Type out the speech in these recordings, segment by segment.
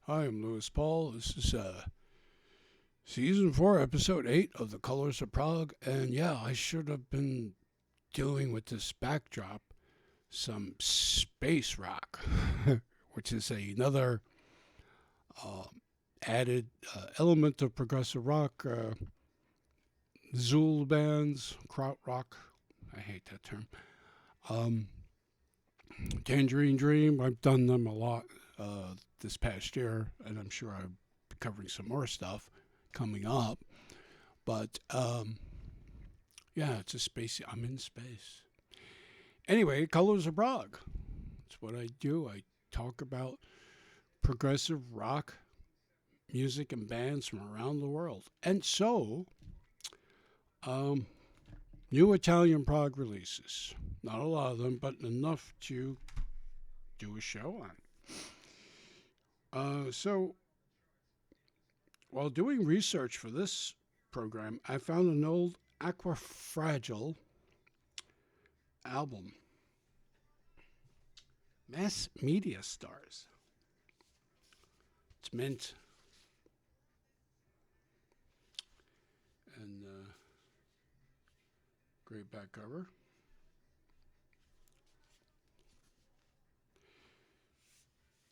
Hi, I'm Louis Paul. This is season 4, episode 8 of The Colors of Prague. And yeah, I should have been doing with this backdrop some space rock, which is another uh, added element of progressive rock. Zool bands, krautrock. I hate that term. Um, Tangerine Dream. I've done them a lot this past year, and I'm sure I'll be covering some more stuff coming up. But yeah, it's a space. I'm in space. Anyway, Colors of Prague. That's what I do. I talk about progressive rock music and bands from around the world. And so, um, new Italian prog releases. Not a lot of them, but enough to do a show on. So, while doing research for this program, I found an old Acqua Fragile album. Mass Media Stars. It's mint. And great back cover.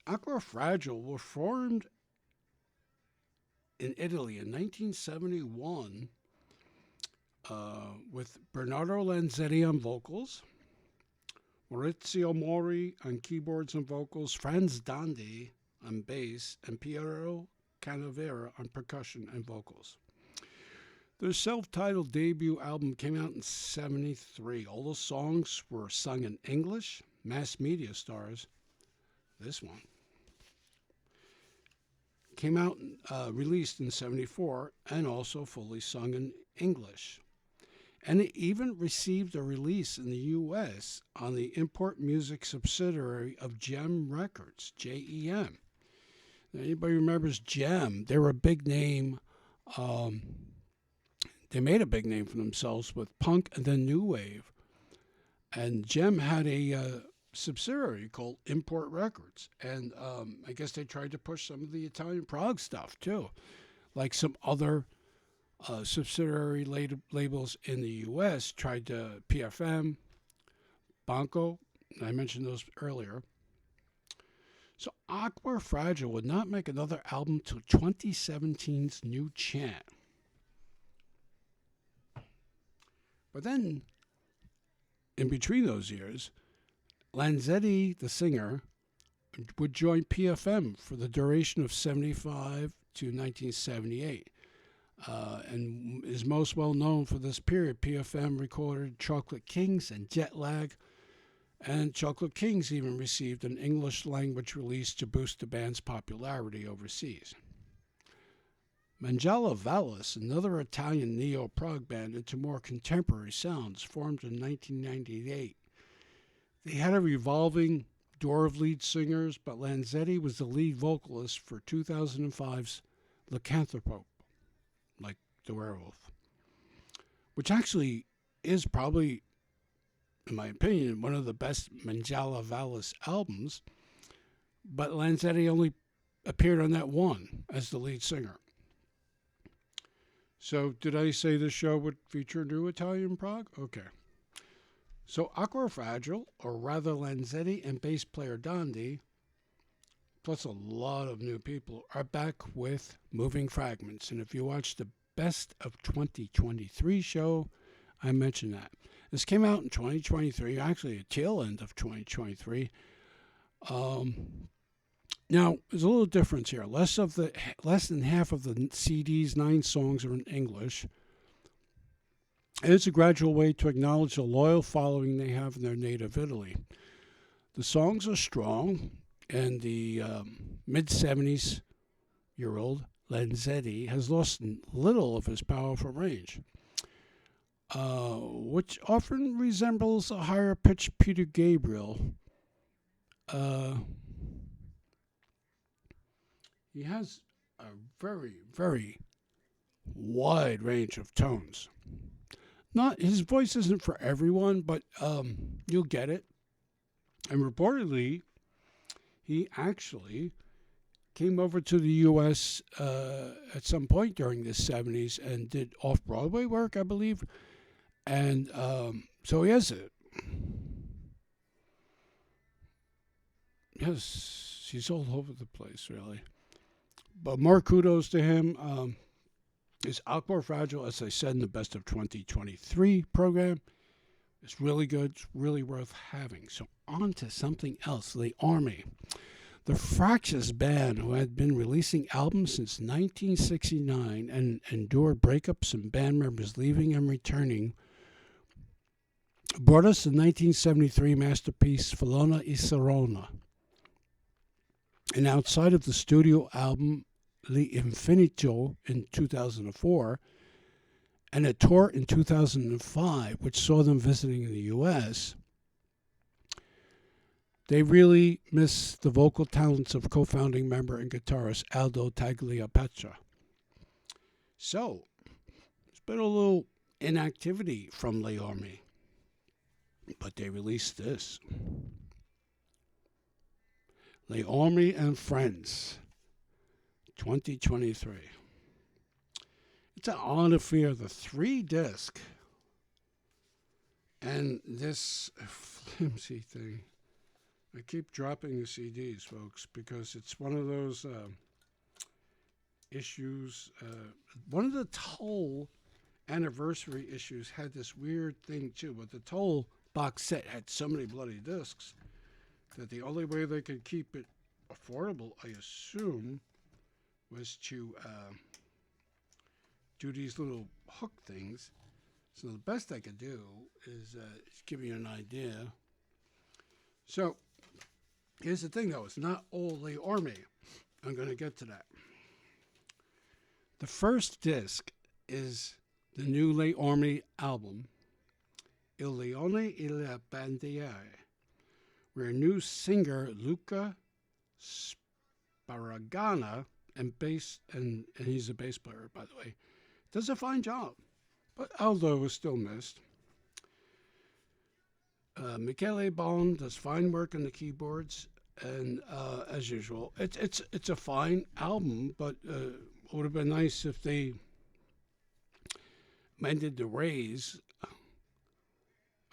Acqua Fragile were formed in Italy in 1971 with Bernardo Lanzetti on vocals, Maurizio Mori on keyboards and vocals, Franz Dandi on bass, and Piero Canavera on percussion and vocals. Their self-titled debut album came out in '73. All the songs were sung in English. Mass Media Stars, this one, came out, released in '74, and also fully sung in English. And it even received a release in the U.S. on the import music subsidiary of Gem Records, J-E-M. Now, anybody remembers Gem? They were a big name. They made a big name for themselves with punk and then new wave. And Gem had a subsidiary called Import Records. And I guess they tried to push some of the Italian prog stuff too, like some other subsidiary labels in the U.S. tried to PFM, Banco. I mentioned those earlier. So Acqua Fragile would not make another album till 2017's New Chant. But then, in between those years, Lanzetti, the singer, would join PFM for the duration of '75 to 1978. And is most well known for this period. PFM recorded Chocolate Kings and Jet Lag, and Chocolate Kings even received an English language release to boost the band's popularity overseas. Mangiala Vallis, another Italian neo-prog band into more contemporary sounds, formed in 1998. They had a revolving door of lead singers, but Lanzetti was the lead vocalist for 2005's Lycanthrope, like the werewolf, which actually is probably, in my opinion, one of the best Mangiala Vallis albums, but Lanzetti only appeared on that one as the lead singer. So, did I say this show would feature new Italian prog? Okay. So, Acqua Fragile, or rather Lanzetti and bass player Dandi, plus a lot of new people, are back with Moving Fragments. And if you watch the Best of 2023 show, I mentioned that. This came out in 2023, actually the tail end of 2023. Now, there's a little difference here. Less than half of the CD's 9 songs are in English. And it's a gradual way to acknowledge the loyal following they have in their native Italy. The songs are strong, and the mid-70s-year-old Lanzetti has lost little of his powerful range, which often resembles a higher-pitched Peter Gabriel. He has a very, very wide range of tones. Not his voice isn't for everyone, but you'll get it. And reportedly, he actually came over to the U.S. At some point during the 70s and did off-Broadway work, I believe. And so he has it. Yes, he's all over the place, really. But more kudos to him. His Acqua Fragile, as I said in the Best of 2023 program, is really good. It's really worth having. So on to something else. The Orme. The Fragments band, who had been releasing albums since 1969 and endured breakups and band members leaving and returning, brought us the 1973 masterpiece Folona y Serona. And outside of the studio album L'Infinito in 2004 and a tour in 2005, which saw them visiting the U.S., they really miss the vocal talents of co-founding member and guitarist Aldo Tagliapaccia. So, there's been a little inactivity from Le Orme, but they released this. Le Orme and Friends, 2023. It's an odd affair, the 3-disc, and this flimsy thing. I keep dropping the CDs, folks, because it's one of those issues. One of the Toll anniversary issues had this weird thing, too, but the Toll box set had so many bloody discs that the only way they could keep it affordable, I assume, was to do these little hook things. So the best I could do is give you an idea. So here's the thing, though. It's not all Le Orme. I'm going to get to that. The first disc is the new Le Orme album, Il Leone e la Bandiere, where new singer Luca Sparagana, and he's a bass player, by the way, does a fine job. But Aldo is still missed. Michele Bon does fine work on the keyboards, and as usual, it's a fine album. But it would have been nice if they mended the ways,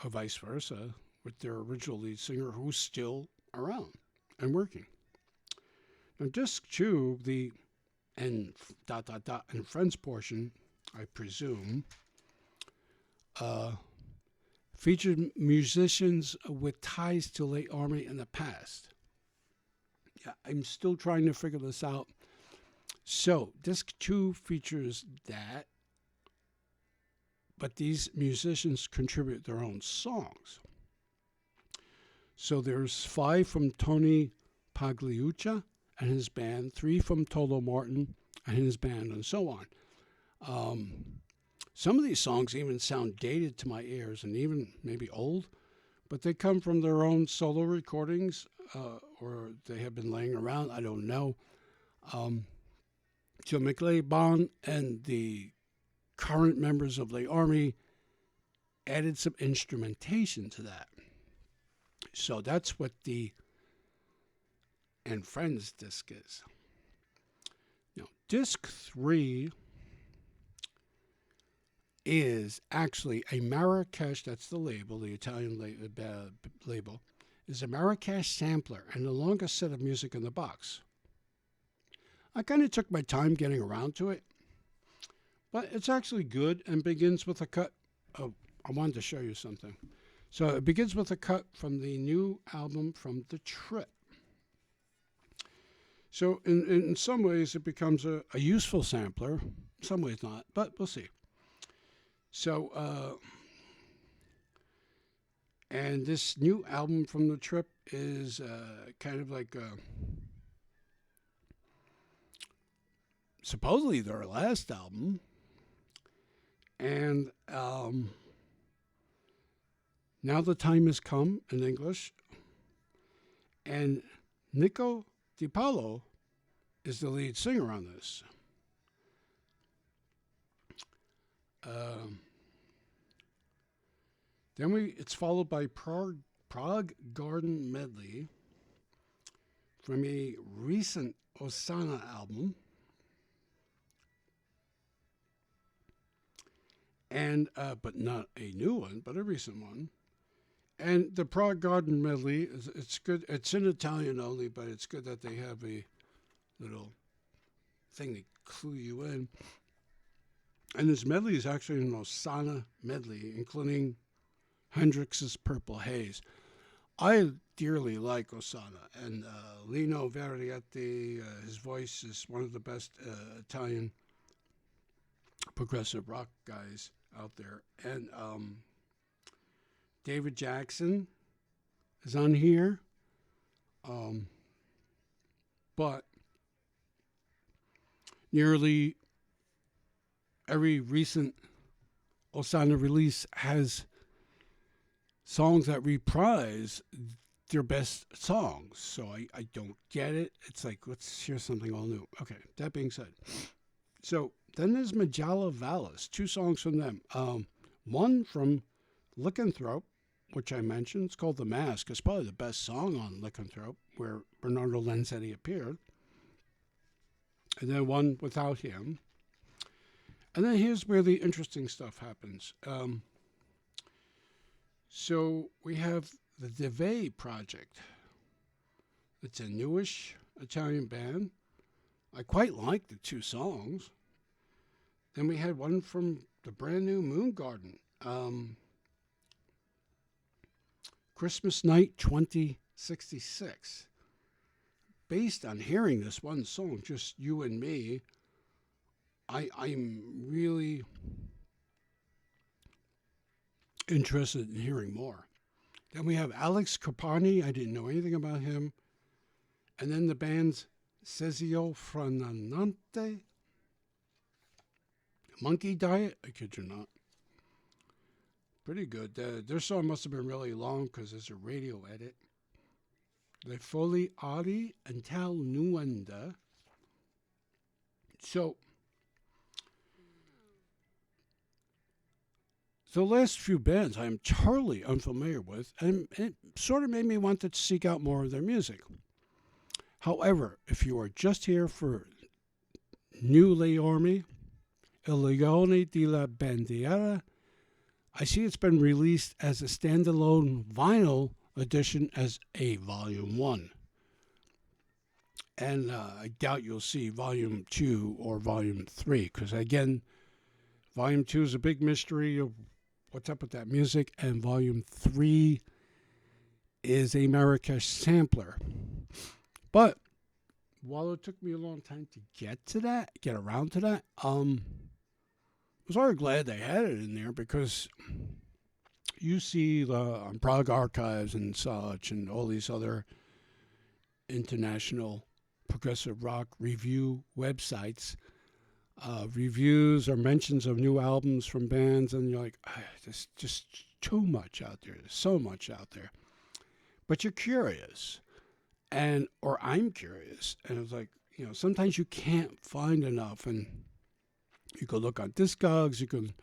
or vice versa, with their original lead singer, who's still around and working. Now, disc 2, the and Friends portion, I presume, featured musicians with ties to Le Orme in the past. Yeah, I'm still trying to figure this out. So, disc 2 features that, but these musicians contribute their own songs. So there's 5 from Tony Pagliuca and his band, 3 from Tolo Martin and his band, and so on. Some of these songs even sound dated to my ears and even maybe old, but they come from their own solo recordings, or they have been laying around. I don't know. So Michele Bon and the current members of Le Orme added some instrumentation to that. So that's what the And Friends disc is. Now, disc 3 is actually a Marrakesh, that's the label, the Italian label, is a Marrakesh sampler and the longest set of music in the box. I kind of took my time getting around to it, but it's actually good and begins with a cut. Oh, I wanted to show you something. So it begins with a cut from the new album from The Trip. So in some ways it becomes a useful sampler, in some ways not, but we'll see. So, and this new album from The Trip is kind of like supposedly their last album. And Now the Time Has Come in English. And Nico Di Paolo is the lead singer on this. Then it's followed by Prog Garden Medley from a recent Osana album, and but not a new one, but a recent one. And the Prague Garden medley it's good. It's in Italian only, but it's good that they have a little thing to clue you in. And this medley is actually an Osana medley, including Hendrix's Purple Haze. I dearly like Osana, and Lino Verietti, his voice is one of the best Italian progressive rock guys out there. And David Jackson is on here. But nearly every recent Osana release has songs that reprise their best songs. So I don't get it. It's like, let's hear something all new. Okay, that being said. So then there's Majala Valis, 2 songs from them. One from Lycanthrope, which I mentioned. It's called The Mask. It's probably the best song on Lycanthrope, where Bernardo Lenzetti appeared. And then one without him. And then here's where the interesting stuff happens. So we have the Deve Project. It's a newish Italian band. I quite like the 2 songs. Then we had one from the brand new Moon Garden. Christmas Night 2066. Based on hearing this one song, just you and me, I'm really interested in hearing more. Then we have Alex Capani. I didn't know anything about him. And then the band's Cesio Frananante. Monkey Diet. I kid you not. Pretty good. Their song must have been really long because there's a radio edit. Le Foli Ari and Tal Nuenda. So the last few bands I am totally unfamiliar with, and it sort of made me want to seek out more of their music. However, if you are just here for new Le Orme, Il Leone di la Bandiera, I see it's been released as a standalone vinyl edition as a Volume 1. And I doubt you'll see Volume 2 or Volume 3, because again, Volume 2 is a big mystery of what's up with that music, and Volume 3 is a Marrakesh sampler. But while it took me a long time to get around to that, I was very glad they had it in there, because you see on Prog Archives and such and all these other international progressive rock review websites, reviews or mentions of new albums from bands, and you're like, there's just too much out there. There's so much out there. But you're curious, or I'm curious, and it's like, sometimes you can't find enough, and you can look on Discogs, you can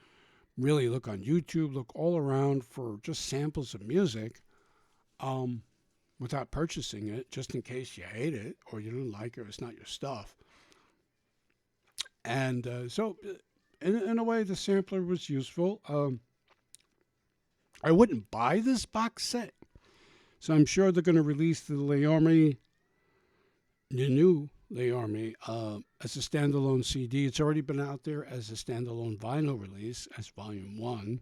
really look on YouTube, look all around for just samples of music, without purchasing it, just in case you hate it or you don't like it or it's not your stuff. And so, in a way, the sampler was useful. I wouldn't buy this box set, so I'm sure they're going to release the new Le Orme, as a standalone CD. It's already been out there as a standalone vinyl release, as Volume 1.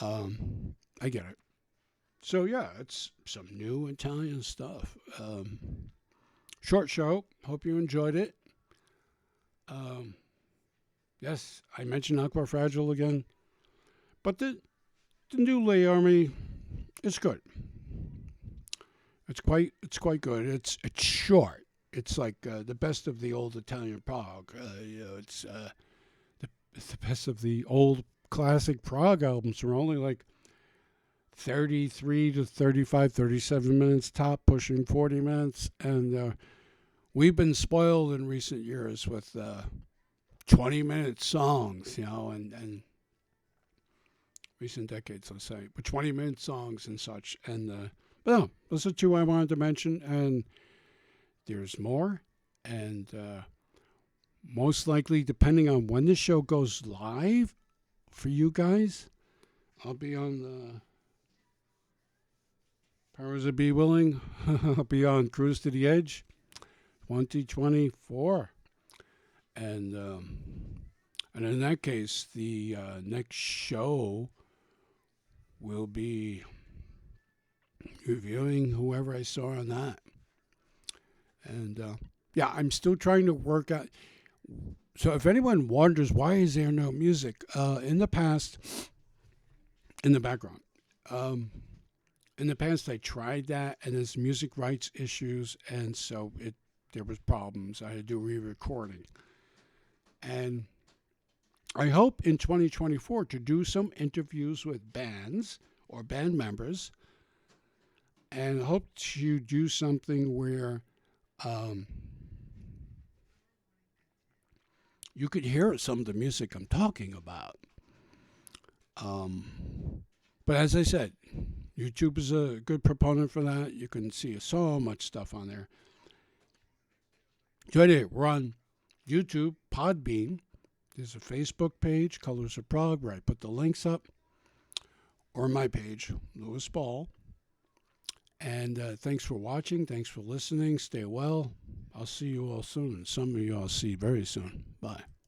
I get it. So, yeah, it's some new Italian stuff. Short show. Hope you enjoyed it. Yes, I mentioned Acqua Fragile again. But the new Le Orme is good. It's quite good. It's short. It's like the best of the old Italian prog. It's the best of the old classic prog albums. Are only like 33 to 35, 37 minutes top, pushing 40 minutes. And we've been spoiled in recent years with 20-minute songs, and recent decades, let's say, with 20-minute songs and such. And but no, those are 2 I wanted to mention. And there's more. And most likely, depending on when the show goes live for you guys, I'll be on the Powers of Be Willing. I'll be on Cruise to the Edge 2024. And in that case, the next show will be reviewing whoever I saw on that. And yeah, I'm still trying to work out. So if anyone wonders why is there no music in the past, in the background, in the past I tried that, and there's music rights issues, and so there was problems. I had to do re-recording, and I hope in 2024 to do some interviews with bands or band members, and hope to do something where you could hear some of the music I'm talking about. But as I said, YouTube is a good proponent for that. You can see so much stuff on there. So anyway, we're on YouTube, Podbean. There's a Facebook page, Colors of Prog, where I put the links up, or my page, Louis Ball. And thanks for watching. Thanks for listening. Stay well. I'll see you all soon. And some of you I'll see very soon. Bye.